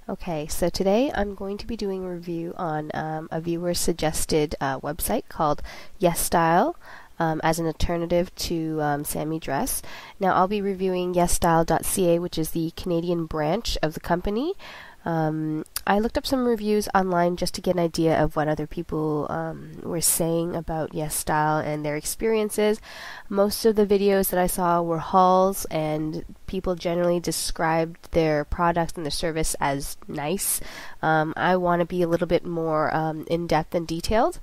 Okay, so today I'm going to be doing a review on a viewer suggested website called Yesstyle as an alternative to Sammy Dress. Now I'll be reviewing Yesstyle.ca, which is the Canadian branch of the company. I looked up some reviews online just to get an idea of what other people were saying about Yesstyle and their experiences. Most of the videos that I saw were hauls, and people generally described their product and their service as nice. I want to be a little bit more in-depth and detailed.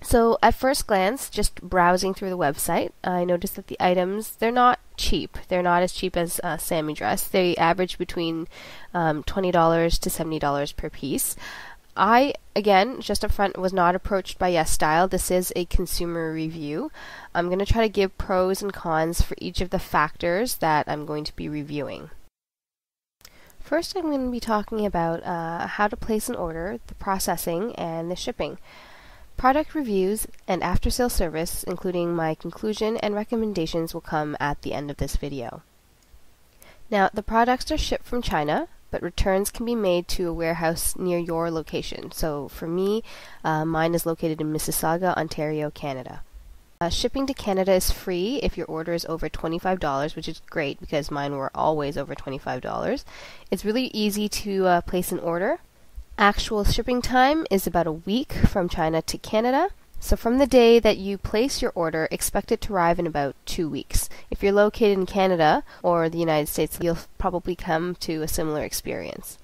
So at first glance, just browsing through the website, I noticed that the items, they're not cheap. They're not as cheap as Sammy Dress. They average between $20 to $70 per piece. I, again, just up front, was not approached by Yesstyle. This is a consumer review. I'm going to try to give pros and cons for each of the factors that I'm going to be reviewing. First, I'm going to be talking about how to place an order, the processing, and the shipping. Product reviews and after-sale service, including my conclusion and recommendations, will come at the end of this video. Now, the products are shipped from China, but returns can be made to a warehouse near your location. So for me, mine is located in Mississauga, Ontario, Canada. Shipping to Canada is free if your order is over $25, which is great because mine were always over $25. It's really easy to place an order. Actual shipping time is about a week from China to Canada. So from the day that you place your order, expect it to arrive in about 2 weeks. If you're located in Canada or the United States, you'll probably come to a similar experience.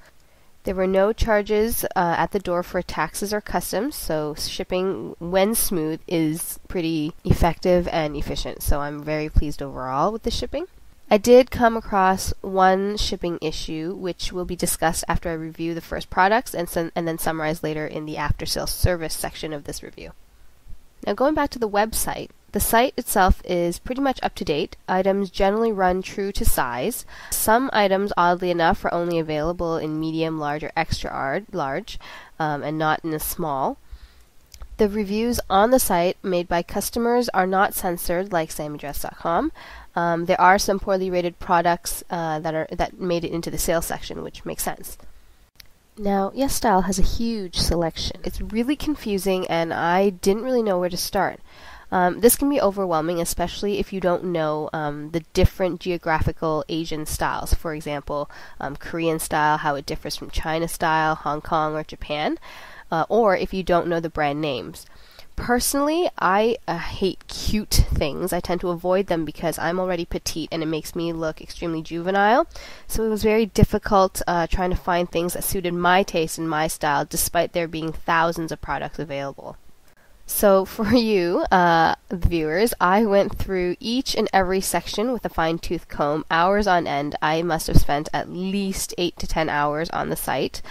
There were no charges at the door for taxes or customs, so shipping, when smooth, is pretty effective and efficient. So I'm very pleased overall with the shipping. I did come across one shipping issue, which will be discussed after I review the first products and then summarized later in the after-sale service section of this review. Now going back to the website, the site itself is pretty much up to date. Items generally run true to size. Some items, oddly enough, are only available in medium, large, or extra large, and not in a small. The reviews on the site made by customers are not censored like SammyDress.com. There are some poorly rated products that made it into the sales section, which makes sense. Now, Yesstyle has a huge selection. It's really confusing, and I didn't really know where to start. This can be overwhelming, especially if you don't know the different geographical Asian styles. For example, Korean style, how it differs from China style, Hong Kong, or Japan. Or if you don't know the brand names. Personally, I hate cute things. I tend to avoid them because I'm already petite and it makes me look extremely juvenile. So it was very difficult trying to find things that suited my taste and my style, despite there being thousands of products available. So for you, viewers, I went through each and every section with a fine-tooth comb, hours on end. I must have spent at least 8 to 10 hours on the site.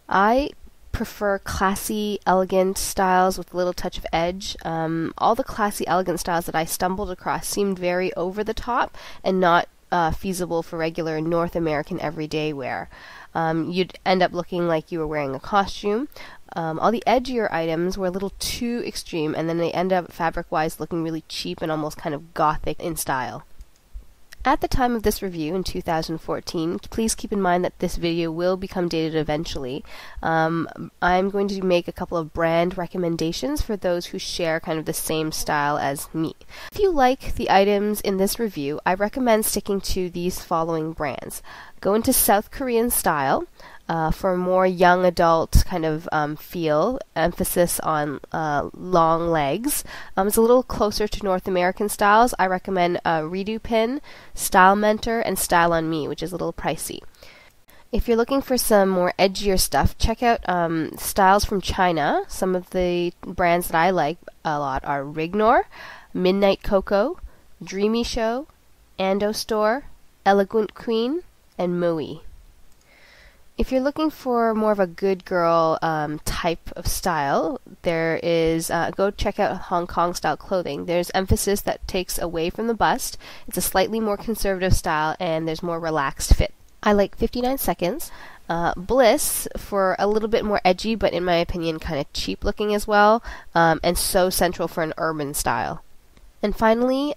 I prefer classy, elegant styles with a little touch of edge. All the classy, elegant styles that I stumbled across seemed very over the top and not feasible for regular North American everyday wear. You'd end up looking like you were wearing a costume. All the edgier items were a little too extreme, and then they end up fabric-wise looking really cheap and almost kind of gothic in style. At the time of this review in 2014, please keep in mind that this video will become dated eventually. I'm going to make a couple of brand recommendations for those who share kind of the same style as me. If you like the items in this review, I recommend sticking to these following brands. Go into South Korean style. For a more young adult kind of feel, emphasis on long legs. It's a little closer to North American styles. I recommend Redo Pin, Style Mentor, and Style on Me, which is a little pricey. If you're looking for some more edgier stuff, check out styles from China. Some of the brands that I like a lot are Rignor, Midnight Coco, Dreamy Show, Ando Store, Elegant Queen, and Moe. If you're looking for more of a good girl type of style, there is, go check out Hong Kong style clothing. There's emphasis that takes away from the bust. It's a slightly more conservative style and there's more relaxed fit. I like 59 Seconds. Bliss for a little bit more edgy, but in my opinion kind of cheap looking as well, and So Central for an urban style. And finally,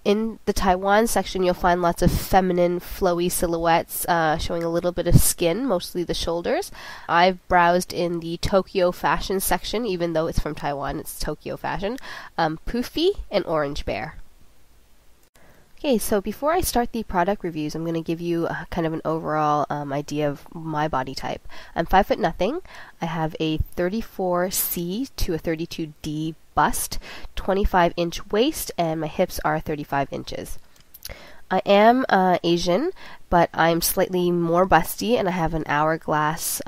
in the Taiwan section, you'll find lots of feminine, flowy silhouettes showing a little bit of skin, mostly the shoulders. I've browsed in the Tokyo fashion section, even though it's from Taiwan, it's Tokyo fashion. Poofy and Orange Bear. Okay, so before I start the product reviews, I'm going to give you kind of an overall idea of my body type. I'm 5 foot nothing. I have a 34C to a 32D bust, 25-inch waist, and my hips are 35 inches. I am Asian, but I'm slightly more busty, and I have an hourglass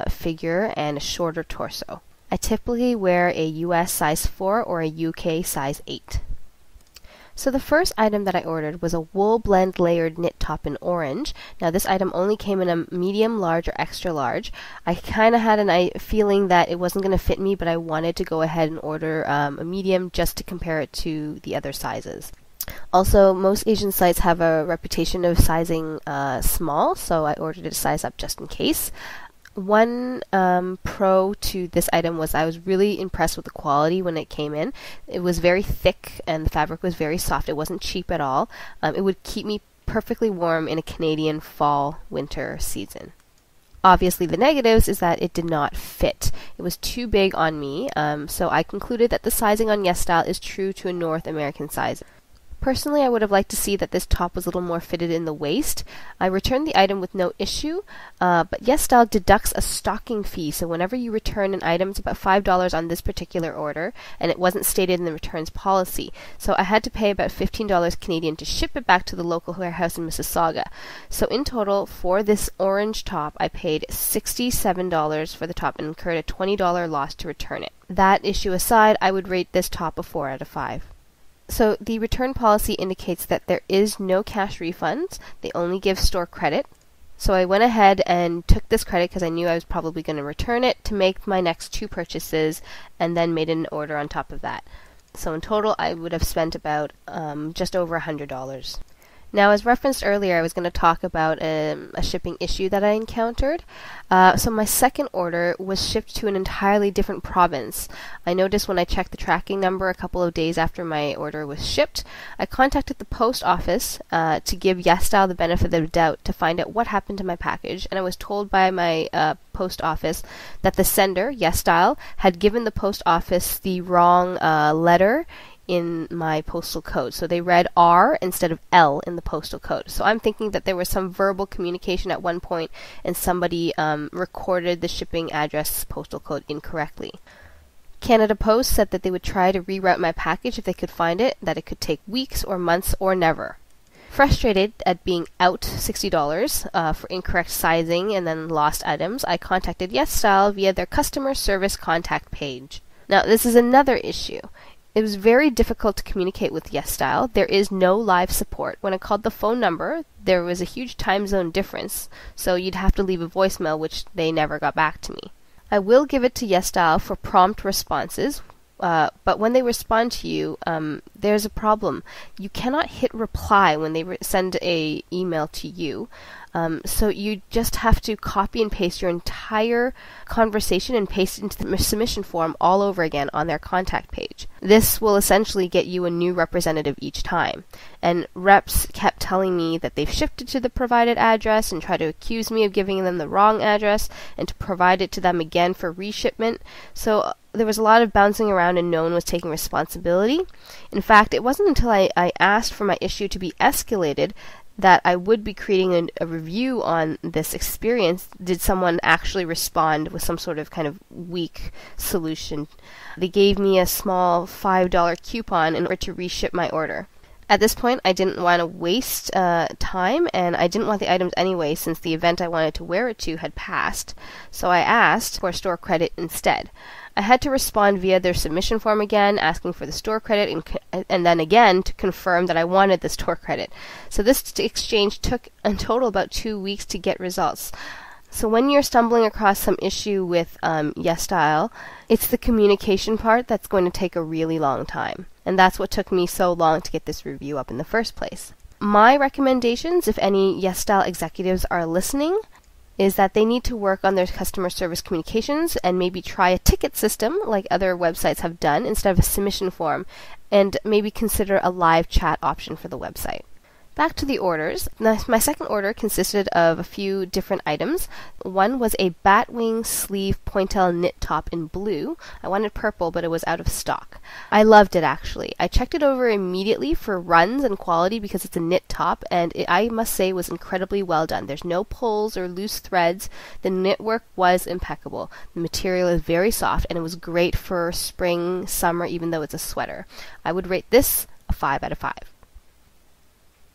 figure and a shorter torso. I typically wear a US size 4 or a UK size 8. So the first item that I ordered was a wool blend layered knit top in orange. Now this item only came in a medium, large, or extra large. I kind of had a feeling that it wasn't going to fit me, but I wanted to go ahead and order a medium just to compare it to the other sizes. Also, most Asian sites have a reputation of sizing small, so I ordered it a size up just in case. One pro to this item was I was really impressed with the quality when it came in. It was very thick and the fabric was very soft. It wasn't cheap at all. It would keep me perfectly warm in a Canadian fall-winter season. Obviously, the negatives is that it did not fit. It was too big on me, so I concluded that the sizing on Yesstyle is true to a North American size. Personally, I would have liked to see that this top was a little more fitted in the waist. I returned the item with no issue, but Yesstyle deducts a stocking fee, so whenever you return an item, it's about $5 on this particular order, and it wasn't stated in the returns policy. So I had to pay about $15 Canadian to ship it back to the local warehouse in Mississauga. So in total, for this orange top, I paid $67 for the top and incurred a $20 loss to return it. That issue aside, I would rate this top a 4 out of 5. So the return policy indicates that there is no cash refunds. They only give store credit. So I went ahead and took this credit because I knew I was probably going to return it to make my next 2 purchases and then made an order on top of that. So in total, I would have spent about just over $100. Now, as referenced earlier, I was going to talk about a shipping issue that I encountered. So my second order was shipped to an entirely different province. I noticed when I checked the tracking number a couple of days after my order was shipped. I contacted the post office to give Yesstyle the benefit of the doubt to find out what happened to my package, and I was told by my post office that the sender, Yesstyle, had given the post office the wrong letter in my postal code. So they read R instead of L in the postal code. So I'm thinking that there was some verbal communication at one point and somebody recorded the shipping address postal code incorrectly. Canada Post said that they would try to reroute my package if they could find it, that it could take weeks or months or never. Frustrated at being out $60 for incorrect sizing and then lost items, I contacted Yesstyle via their customer service contact page. Now, this is another issue. It was very difficult to communicate with Yesstyle. There is no live support. When I called the phone number, there was a huge time zone difference, so you'd have to leave a voicemail, which they never got back to me. I will give it to Yesstyle for prompt responses, but when they respond to you, there's a problem. You cannot hit reply when they send a email to you. So you just have to copy and paste your entire conversation and paste it into the submission form all over again on their contact page. This will essentially get you a new representative each time. And reps kept telling me that they've shipped it to the provided address and tried to accuse me of giving them the wrong address and to provide it to them again for reshipment. So there was a lot of bouncing around and no one was taking responsibility. In fact, it wasn't until I asked for my issue to be escalated that I would be creating a review on this experience did someone actually respond with some sort of kind of weak solution. They gave me a small $5 coupon in order to reship my order. At this point, I didn't want to waste time, and I didn't want the items anyway since the event I wanted to wear it to had passed, so I asked for store credit instead. I had to respond via their submission form again, asking for the store credit, and then again to confirm that I wanted the store credit. So this exchange took in total about 2 weeks to get results. So when you're stumbling across some issue with Yesstyle, it's the communication part that's going to take a really long time. And that's what took me so long to get this review up in the first place. My recommendations, if any Yesstyle executives are listening, is that they need to work on their customer service communications and maybe try a ticket system like other websites have done instead of a submission form, and maybe consider a live chat option for the website. Back to the orders. Now, my second order consisted of a few different items. One was a batwing sleeve pointelle knit top in blue. I wanted purple, but it was out of stock. I loved it, actually. I checked it over immediately for runs and quality because it's a knit top, and I must say was incredibly well done. There's no pulls or loose threads. The knitwork was impeccable. The material is very soft, and it was great for spring, summer, even though it's a sweater. I would rate this a 5 out of 5.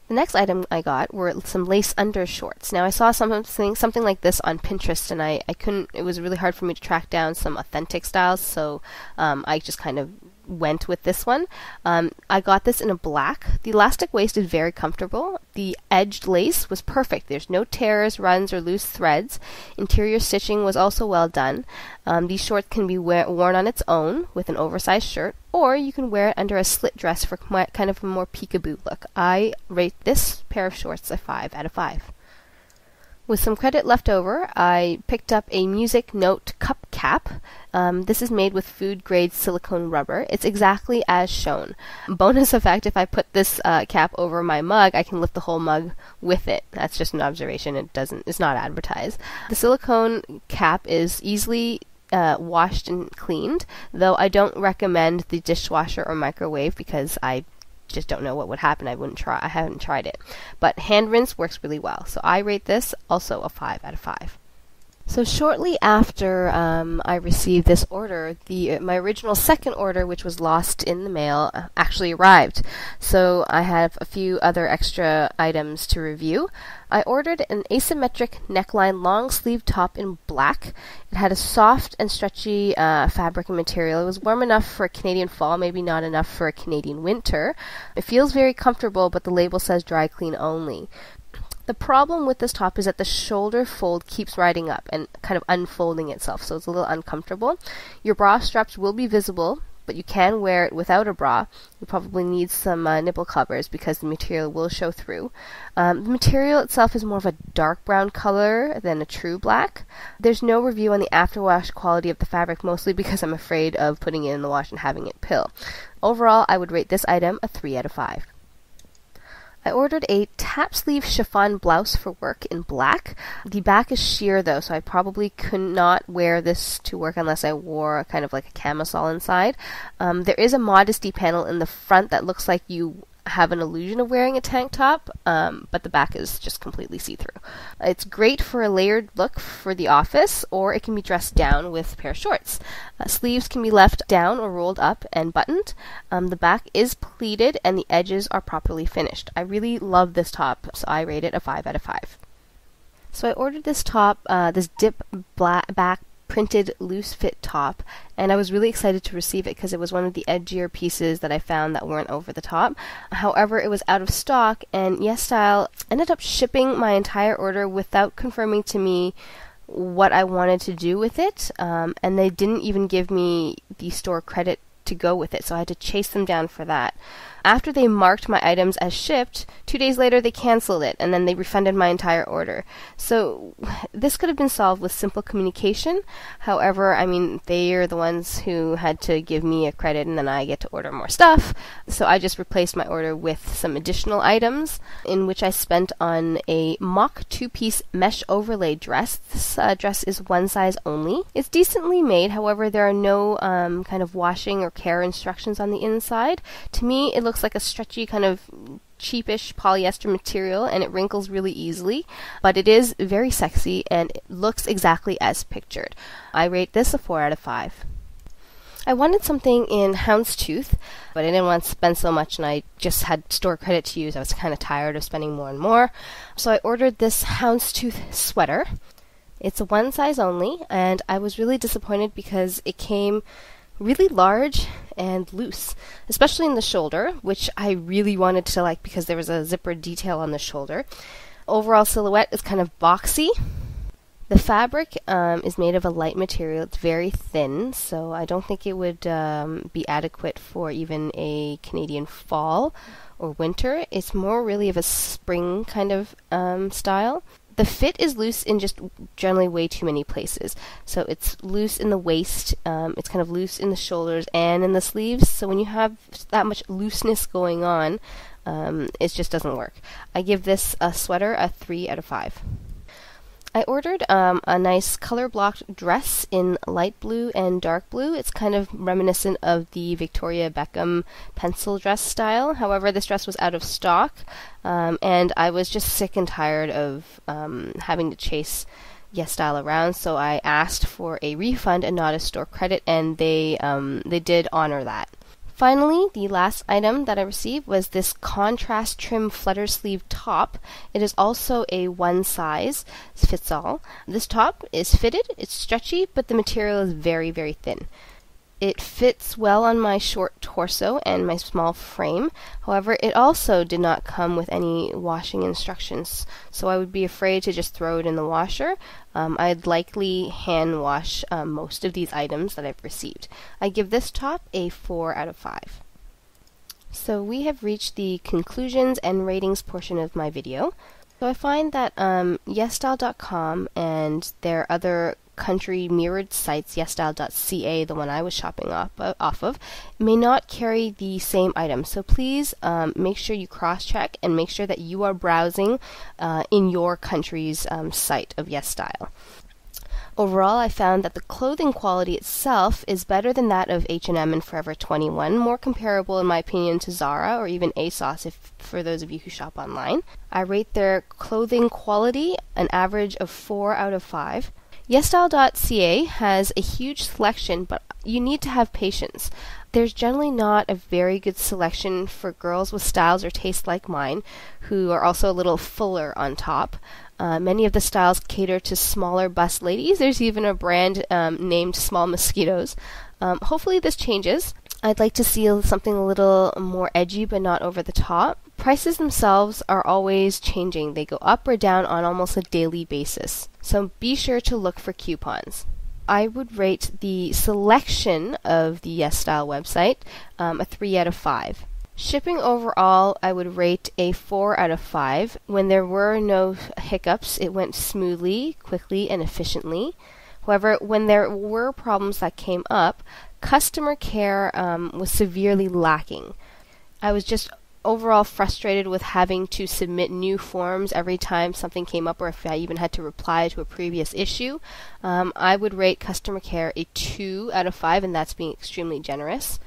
The next item I got were some lace undershorts. Now I saw something like this on Pinterest, and I couldn't, it was really hard for me to track down some authentic styles, so I just kind of went with this one. I got this in a black. The elastic waist is very comfortable. The edged lace was perfect. There's no tears, runs, or loose threads. Interior stitching was also well done. These shorts can be worn on its own with an oversized shirt, or you can wear it under a slit dress for kind of a more peekaboo look. I rate this pair of shorts a 5 out of 5. With some credit left over, I picked up a music note cup cap. This is made with food-grade silicone rubber. It's exactly as shown. Bonus effect, if I put this cap over my mug, I can lift the whole mug with it. That's just an observation. It's not advertised. The silicone cap is easily washed and cleaned, though I don't recommend the dishwasher or microwave because I just don't know what would happen. I haven't tried it. But hand rinse works really well. So I rate this also a 5 out of 5. So shortly after I received this order, my original second order, which was lost in the mail, actually arrived. So I have a few other extra items to review. I ordered an asymmetric neckline long sleeve top in black. It had a soft and stretchy fabric and material. It was warm enough for a Canadian fall, maybe not enough for a Canadian winter. It feels very comfortable, but the label says dry clean only. The problem with this top is that the shoulder fold keeps riding up and kind of unfolding itself, so it's a little uncomfortable. Your bra straps will be visible, but you can wear it without a bra. You probably need some nipple covers because the material will show through. The material itself is more of a dark brown color than a true black. There's no review on the afterwash quality of the fabric, mostly because I'm afraid of putting it in the wash and having it pill. Overall, I would rate this item a 3 out of 5. I ordered a tap sleeve chiffon blouse for work in black. The back is sheer though, so I probably could not wear this to work unless I wore kind of like a camisole inside. There is a modesty panel in the front that looks like you have an illusion of wearing a tank top, but the back is just completely see-through. It's great for a layered look for the office, or it can be dressed down with a pair of shorts. Sleeves can be left down or rolled up and buttoned. The back is pleated and the edges are properly finished. I really love this top, so I rate it a 5 out of 5. So I ordered this top, this dip back printed loose fit top, and I was really excited to receive it because it was one of the edgier pieces that I found that weren't over the top. However, it was out of stock, and Yesstyle ended up shipping my entire order without confirming to me what I wanted to do with it, and they didn't even give me the store credit to go with it, so I had to chase them down for that. After they marked my items as shipped, 2 days later they canceled it, and then they refunded my entire order. So this could have been solved with simple communication. However, I mean, they are the ones who had to give me a credit, and then I get to order more stuff. So I just replaced my order with some additional items, in which I spent on a mock 2-piece mesh overlay dress. This dress is one size only. It's decently made, however, there are no kind of washing or care instructions on the inside. To me, it looks like a stretchy kind of cheapish polyester material, and it wrinkles really easily, but it is very sexy and it looks exactly as pictured. I rate this a 4 out of 5. I wanted something in houndstooth, but I didn't want to spend so much, and I just had store credit to use. I was kind of tired of spending more and more, so I ordered this houndstooth sweater. It's a one size only, and I was really disappointed because it came really large and loose, especially in the shoulder, which I really wanted to like because there was a zipper detail on the shoulder. Overall silhouette is kind of boxy. The fabric is made of a light material. It's very thin, so I don't think it would be adequate for even a Canadian fall or winter. It's more really of a spring kind of style. The fit is loose in just generally way too many places. So it's loose in the waist, it's kind of loose in the shoulders and in the sleeves. So when you have that much looseness going on, it just doesn't work. I give this sweater a 3 out of 5. I ordered a nice color-blocked dress in light blue and dark blue. It's kind of reminiscent of the Victoria Beckham pencil dress style. However, this dress was out of stock, and I was just sick and tired of having to chase Yesstyle around, so I asked for a refund and not a store credit, and they did honor that. Finally, the last item that I received was this contrast trim flutter sleeve top. It is also a one size fits all. This top is fitted, it's stretchy, but the material is very, very thin. It fits well on my short torso and my small frame. However, it also did not come with any washing instructions, so I would be afraid to just throw it in the washer. I'd likely hand wash most of these items that I've received. I give this top a 4 out of 5. So we have reached the conclusions and ratings portion of my video. So I find that Yesstyle.com and their other country mirrored sites, Yesstyle.ca, the one I was shopping off of, may not carry the same items. So please make sure you cross-check and make sure that you are browsing in your country's site of Yesstyle. Overall, I found that the clothing quality itself is better than that of H&M and Forever 21, more comparable in my opinion to Zara or even ASOS for those of you who shop online. I rate their clothing quality an average of 4 out of 5. Yesstyle.ca has a huge selection, but you need to have patience. There's generally not a very good selection for girls with styles or tastes like mine, who are also a little fuller on top. Many of the styles cater to smaller bust ladies. There's even a brand named Small Mosquitoes. Hopefully this changes. I'd like to see something a little more edgy but not over the top. Prices themselves are always changing. They go up or down on almost a daily basis. So be sure to look for coupons. I would rate the selection of the Yesstyle website a 3 out of 5. Shipping overall, I would rate a 4 out of 5. When there were no hiccups, it went smoothly, quickly, and efficiently. However, when there were problems that came up, customer care was severely lacking. I was just overall frustrated with having to submit new forms every time something came up, or if I even had to reply to a previous issue. I would rate customer care a 2 out of 5, and that's being extremely generous.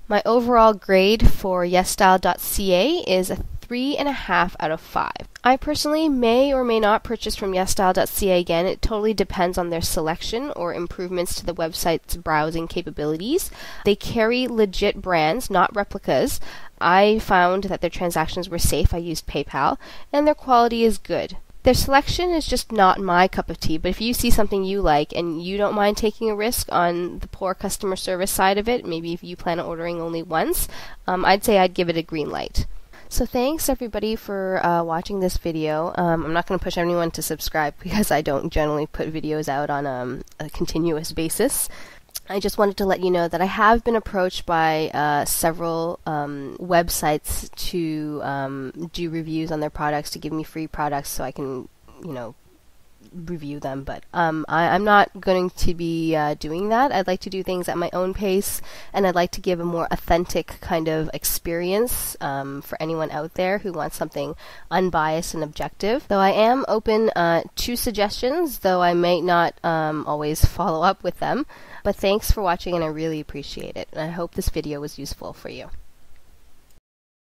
My overall grade for Yesstyle.ca is a 3.5 out of 5. I personally may or may not purchase from Yesstyle.ca again. It totally depends on their selection or improvements to the website's browsing capabilities. They carry legit brands, not replicas. I found that their transactions were safe. I used PayPal, and their quality is good. Their selection is just not my cup of tea, but if you see something you like and you don't mind taking a risk on the poor customer service side of it, maybe if you plan on ordering only once, I'd say I'd give it a green light. So thanks everybody for watching this video. I'm not going to push anyone to subscribe because I don't generally put videos out on a continuous basis. I just wanted to let you know that I have been approached by several websites to do reviews on their products, to give me free products so I can, review them. But I'm not going to be doing that. I'd like to do things at my own pace, and I'd like to give a more authentic kind of experience for anyone out there who wants something unbiased and objective. Though I am open to suggestions, though I may not always follow up with them. But thanks for watching, and I really appreciate it. And I hope this video was useful for you.